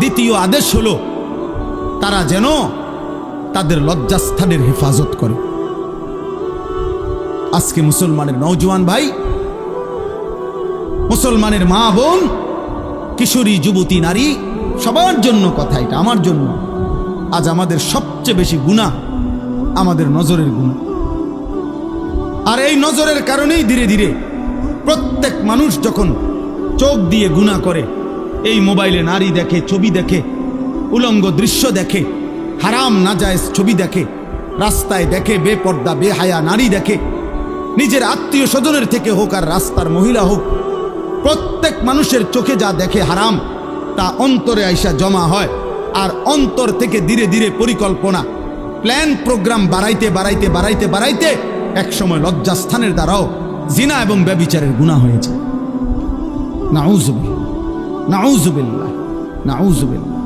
দ্বিতীয় আদেশ হলো তারা যেন তাদের লজ্জাস্থানের হেফাজত করে। আজকে মুসলমানের নওজোয়ান ভাই, মুসলমানের মা বোন, কিশোরী যুবতী নারী, সবার জন্য কথা, এটা আমার জন্য। আজ আমাদের সবচেয়ে বেশি গুনাহ আমাদের নজরের গুনাহ। আর এই নজরের কারণেই ধীরে ধীরে প্রত্যেক মানুষ যখন চোখ দিয়ে গুনাহ করে, এই মোবাইলে নারী দেখে, ছবি দেখে, উলঙ্গ দৃশ্য দেখে, হারাম নাজায়েজ ছবি দেখে, রাস্তায় দেখে বেপর্দা বেহায়া নারী দেখে, নিজের আত্মীয় স্বজনের থেকে হোক আর রাস্তার মহিলা হোক, প্রত্যেক মানুষের চোখে যা দেখে হারাম, তা অন্তরে আইসা জমা হয়। আর অন্তর থেকে ধীরে ধীরে পরিকল্পনা, প্ল্যান, প্রোগ্রাম বাড়াইতে বাড়াইতে বাড়াইতে বাড়াইতে একসময় লজ্জাস্থানের দ্বারাও জিনা এবং ব্যভিচারের গুনাহ হয়েছে। নাউজুবিল্লাহ, নাউজুবিল্লাহ, নাউজুবিল্লাহ।